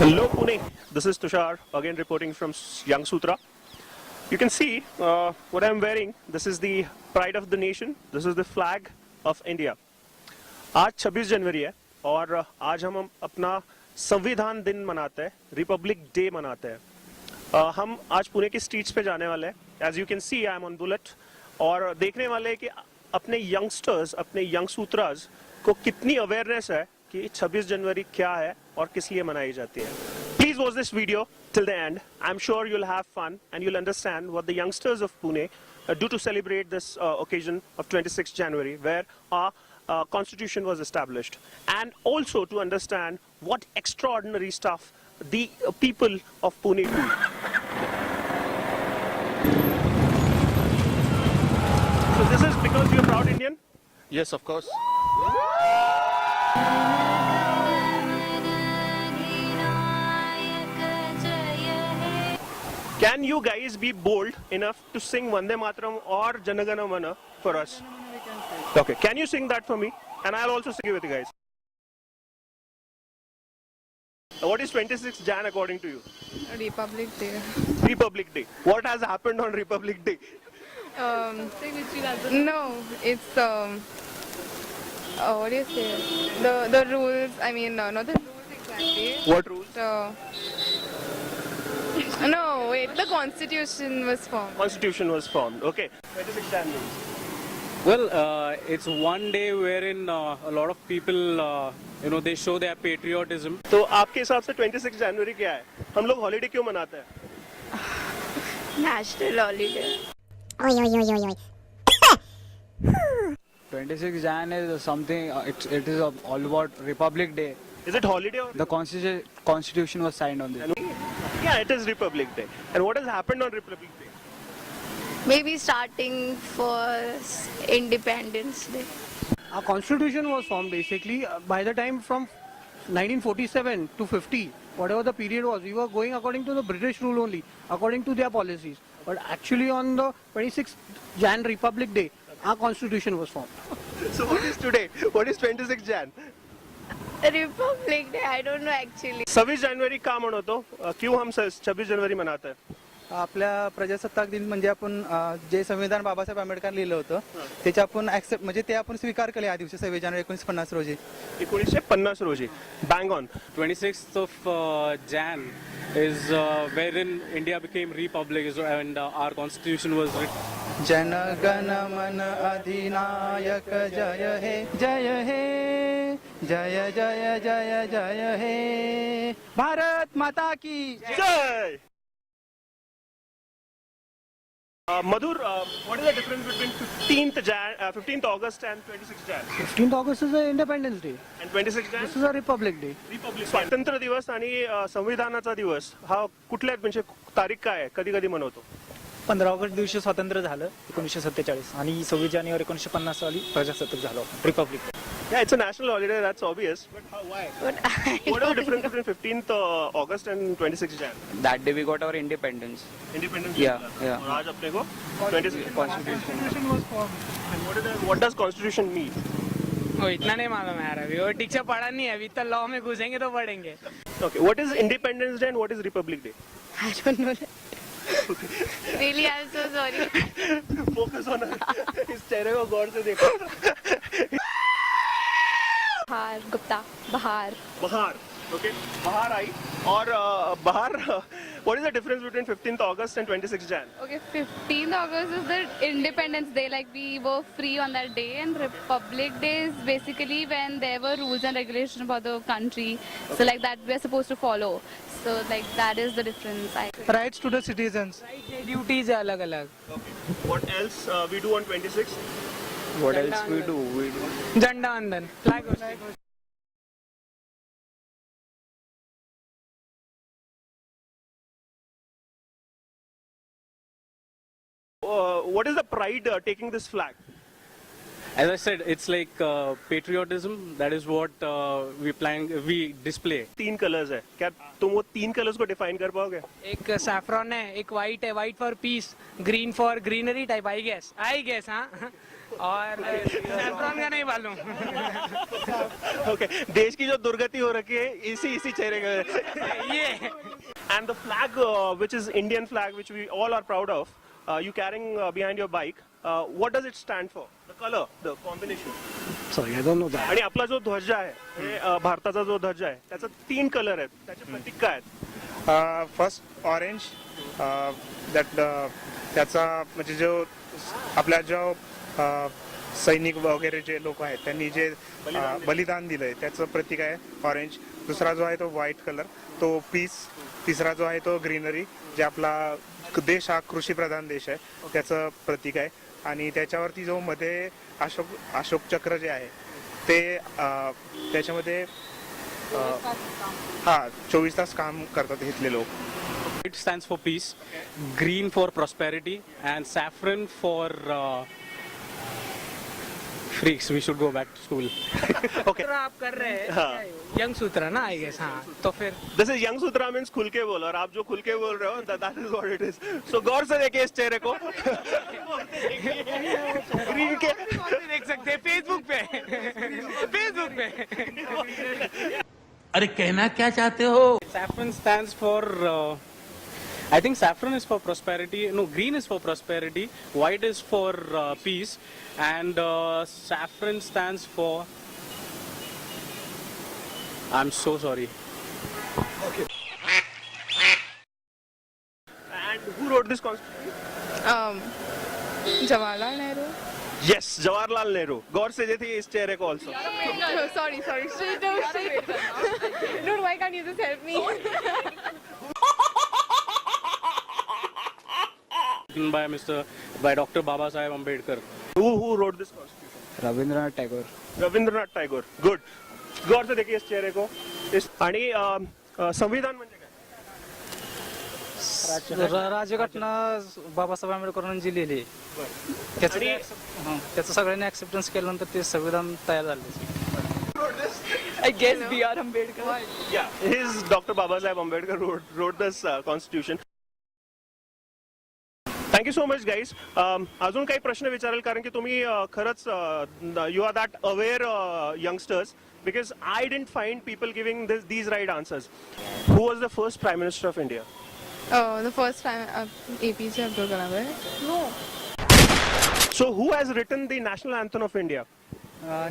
Hello Pune, this is Tushar again reporting from Young Sutra. You can see what I'm wearing. This is the pride of the nation. This is the flag of India. आज 26 जनवरी है और आज हम अपना संविधान दिन मनाते हैं, रिपब्लिक डे मनाते हैं। हम आज पुणे की स्ट्रीट्स पे जाने वाले हैं। As you can see I am on bullet और देखने वाले हैं कि अपने यंगस्टर्स, अपने यंग सूत्रास को कितनी अवेयरनेस है कि 26 जनवरी क्या है और किस लिए मनाई जाती है। Please watch this video till the end. I'm sure you'll have fun and you'll understand what the youngsters of Pune do to celebrate this occasion of 26th January, where our constitution was established, and also to understand what extraordinary stuff the people of Pune do. So this is because you're a proud Indian? Yes, of course. Can you guys be bold enough to sing Vande Mataram or Janagana Mana for us? Okay, can you sing that for me? And I'll also sing it with you guys. What is 26th Jan according to you? Republic Day. Republic Day. What has happened on Republic Day? No, it's what do you say? The rules. I mean, not the rules exactly. What rules? No, wait. The Constitution was formed. Constitution was formed. Okay. 26th Jan means? Well, it's one day wherein a lot of people, they show their patriotism. तो आपके हिसाब से 26 जनवरी क्या है? हम लोग holiday क्यों मनाते हैं? National holiday. Oi, oi, oi, oi, oi. 26 Jan is something, it is all about Republic Day. Is it holiday or? The constitution was signed on this. Yeah, it is Republic Day. And what has happened on Republic Day? Maybe starting for Independence Day. Our constitution was formed basically by the time from 1947 to 50, whatever the period was, we were going according to the British rule only, according to their policies. But actually on the 26th Jan Republic Day, our constitution was formed. So what is today? What is 26 Jan? Republic Day, I don't know actually. 26 January का मनवतो? क्यों हम 26 जनवरी मनाते हैं? आपल्या प्रजासत्ताक दिन म्हणजे आपण जे संविधान बाबासाहेब आंबेडकर लिहिलं होतं त्याचे आपण ऍक्सेप्ट म्हणजे ते आपण स्वीकार केले या दिवशी 26 जानेवारी 1950 रोजी 1950 रोजी bang on 26th of Jan is wherein India became republic and our constitution was written. Jana Gana मन अधिनायक जय हे जय हे जय जय जय जय हे भारत माता की जय. Madhur, what is the difference between 15th August and 26th Jan? 15th August is the Independence Day. And 26th Jan? This is a Republic Day. स्वातंत्र्य दिवस आणि संविधानाचा दिवस हा कुठल्या म्हणजे तारीख काय आहे? कधी कधी मनवतो? 15 ऑगस्ट दिवशी स्वातंत्र्य झालं 1947 आणि 26 जानेवारी 1950 साली प्रजासत्ताक झालं Republic day. Yeah, it's a national holiday, that's obvious. But why? What is the difference between 15th August and 26th Jan? That day we got our independence. Independence Yeah, Day. yeah. और आज अपने को 26th Constitution. was formed. And what does constitution mean? वो इतना नहीं मालूम है यार अभी वो ठीक से पढ़ा नहीं है अभी तो लॉ में घुसेंगे तो पढ़ेंगे. Okay, what is Independence Day and what is Republic Day? I don't know that. Really, I'm so sorry. Focus on इस चेहरे को गौर से देखो. Bahar, Gupta, Bahar. बहार, okay, बहार आई और बहार. What is the difference between 15th August and 26th Jan? Okay, 15th August is the Independence Day, like we were free on that day, and Republic Day is basically when there were rules and regulations about the country, so like that we're supposed to follow. So like that is the difference. Rights to the citizens duties है अलग अलग. What else we do on 26th? What else we do? झंडा वंदन flag hosting. What is the pride taking this flag? As I said, it's like patriotism. That is what we display. 3 colours है. क्या तुम वो 3 colours को define कर पाओगे? एक सैफ्रॉन है, एक वाइट है, white for peace, green for greenery type. I guess हाँ. और सैफरन का नहीं मालूम. ओके, देश की जो दुर्गति हो रखी है इसी चेहरे का ये and the flag which is Indian flag which we all are proud of, you carrying behind your bike, what does it stand for? The color, the combination. Sorry, I don't know that. आणि आपला जो ध्वज आहे हे भारताचा जो ध्वज आहे त्याचा 3 कलर आहेत, त्याचे प्रतीक काय आहेत? फर्स्ट ऑरेंज दॅट त्याचा म्हणजे जो आपल्या जो सैनिक वगैरे जे लोक आहेत त्यांनी जे बलिदान दिलंय त्याचं प्रतीक आहे ऑरेंज. दुसरा जो आहे तो व्हाईट कलर, तो पीस. तिसरा जो आहे तो ग्रीनरी, जे आपला देश हा कृषी प्रधान देश आहे त्याचं प्रतीक आहे. आणि त्याच्यावरती जो मध्ये अशोक चक्र जे आहे ते त्याच्यामध्ये 24 तास काम करतात इथले लोक. It stands for peace, green for prosperity, and saffron for freaks. We should go back to school. Okay. आप कर रहे हैं हाँ. यंग सूत्र ना आई गेस. हाँ तो फिर This is young Sutra means खुल के बोल, और आप जो खुल के बोल रहे हो that is what it is. So गौर से देखिए इस चेहरे को. ग्रीन के देख सकते हैं फेसबुक पे. अरे कहना क्या चाहते हो? Saffron stands for. I think saffron is for prosperity. No, green is for prosperity. White is for peace, and saffron stands for. I'm so sorry. And who wrote this constitution? Jawaharlal Nehru. Yes, Jawaharlal Nehru. गौर से देखिए इस चेहरे को also. Sorry. Dude, why can't you just help me? Written by Dr. Baba Saheb Ambedkar. Who wrote this constitution? Rabindranath Tagore. Rabindranath Tagore. Good. गौर से देखिए इस चेहरे को. आणि संविधान म्हणजे काय? राज्यघटना बाबासाहेब आंबेडकरांनी जी लिहिली त्याचं सगळ्यांनी ऍक्सेप्टन्स केल्यानंतर ते संविधान तयार झाले. I guess B.R. Ambedkar. Yeah, his Dr. Babasaheb Ambedkar wrote this constitution. Thank you so much guys. अजून काही प्रश्न विचारेल कारण की तुम्ही खरंच you are that aware youngsters, because I didn't find people giving these right answers. Who was the first prime minister of India? The first time APJ Abdul Kalam. No. So who has written the national anthem of India?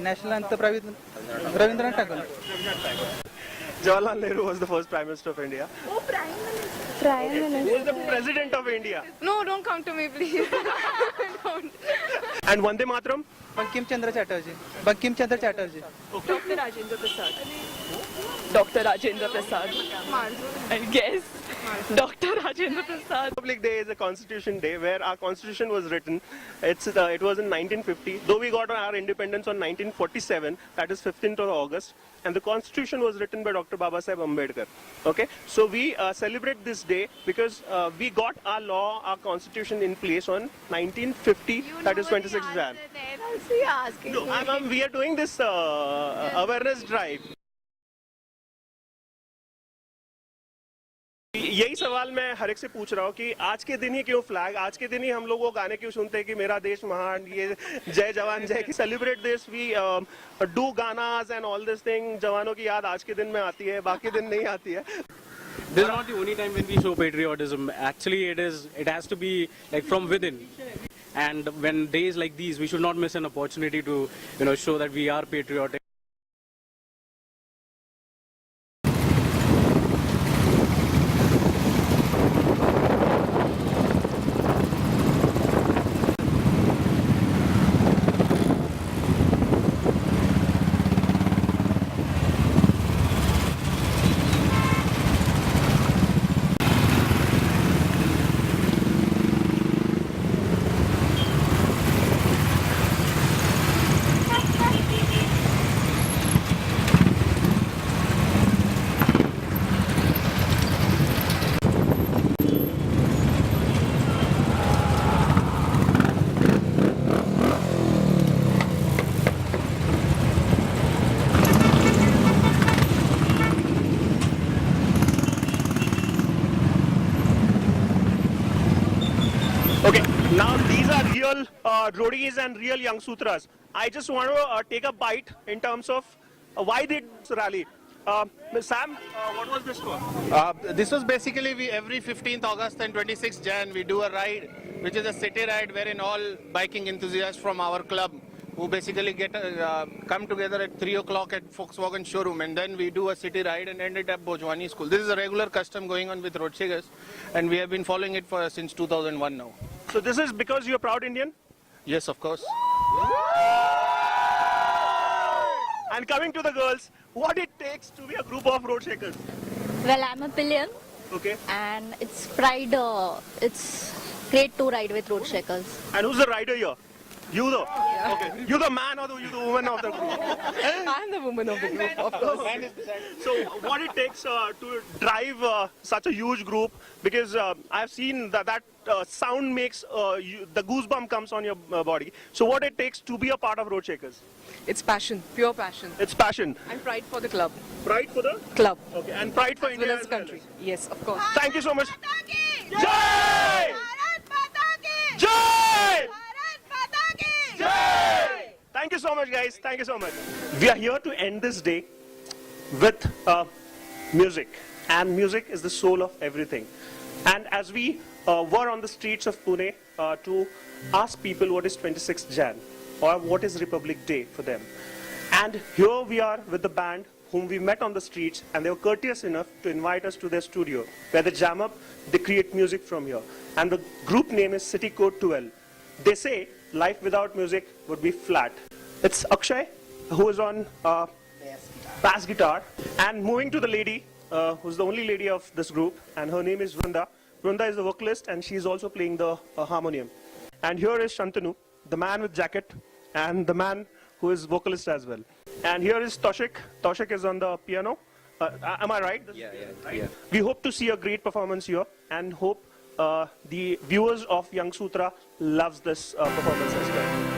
National अंत Rabindranath Tagore. Jawaharlal Nehru was the first prime minister of India. Oh, Prime Minister. He is the president of India. No, don't come to me, please. Don't. And Vande Mataram? Bankim Chandra Chatterjee. Dr. Rajendra Prasad. Dr. Rajendra Prasad. I guess. Dr. Rajendra Prasad. Republic Day is a constitution day where our constitution was written. It was in 1950. Though we got our independence on 1947, that is 15th of August. And the constitution was written by Dr. Babasaheb Ambedkar. Okay, so we celebrate this day because we got our law, our constitution in place on 1950. That is 26th Jan. No, we are doing this awareness drive. यही सवाल मैं हर एक से पूछ रहा हूँ कि आज के दिन ही क्यों फ्लैग, आज के दिन ही हम लोग वो गाने क्यों सुनते हैं कि मेरा देश महान, ये जय जवान जय, की सेलिब्रेट दिस वी डू गानास एंड ऑल दिस थिंग. जवानों की याद आज के दिन में आती है, बाकी दिन नहीं आती है. This is not the only time when we show patriotism. Actually, it has to be like from within. And when days like these, we should not miss an opportunity to, show that we are patriotic. roadies and real Young Sutras. I just want to take a bite in terms of why they did this rally. Sam, what was this for? This was basically every 15th August and 26th Jan we do a ride, which is a city ride wherein all biking enthusiasts from our club who basically come together at 3 o'clock at Volkswagen showroom, and then we do a city ride and end it at Bhojwani School. This is a regular custom going on with Road Shakers, and we have been following it since 2001 now. So this is because you're a proud Indian? Yes, of course. And coming to the girls, what it takes to be a group of road shakers? Well, I'm a pillion, Okay. and it's pride. It's great to ride with road shakers. And who's the rider here? You though? Okay. You the man or you the woman of the group? I'm the woman of the group, of course. So what it takes to drive such a huge group, because I've seen that sound makes the goosebump comes on your body. So what it takes to be a part of Road Shakers? It's passion, pure passion. It's passion. And pride for the club. Pride for the Club. Okay, and pride for As India well as as well. country. Yes, of course. Thank you so much. Jai! Jai! Jai! Thank you so much, guys. Thank you so much. We are here to end this day with music, and music is the soul of everything. And as we were on the streets of Pune to ask people what is 26th Jan or what is Republic Day for them, and here we are with the band whom we met on the streets, and they were courteous enough to invite us to their studio where they jam up, they create music from here, and the group name is City Code 12. They say life without music would be flat. It's Akshay who is on bass guitar, and moving to the lady who's the only lady of this group, and her name is Vrunda. Vrunda is the vocalist, and she's also playing the harmonium. And here is Shantanu, the man with jacket, and the man who is vocalist as well. And here is Toshik. Toshik is on the piano. Am I right? Yeah. We hope to see a great performance here, and hope the viewers of Young Sutra loves this performance as well.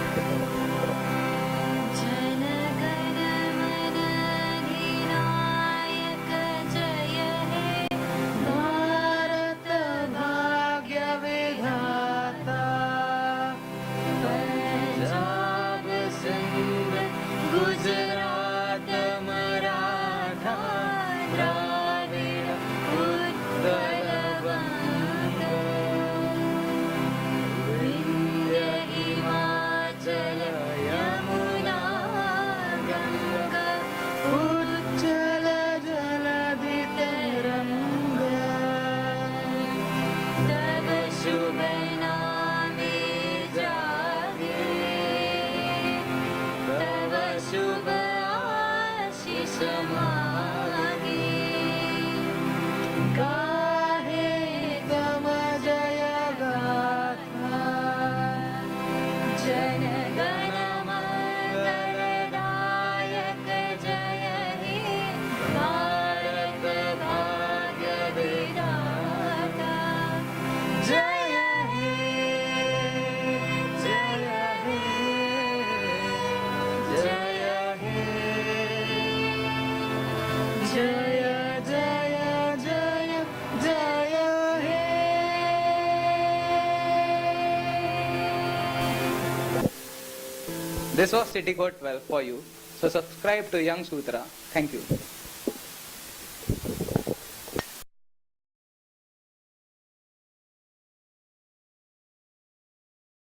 This was City Code 12 for you. So subscribe to Young Sutra. Thank you.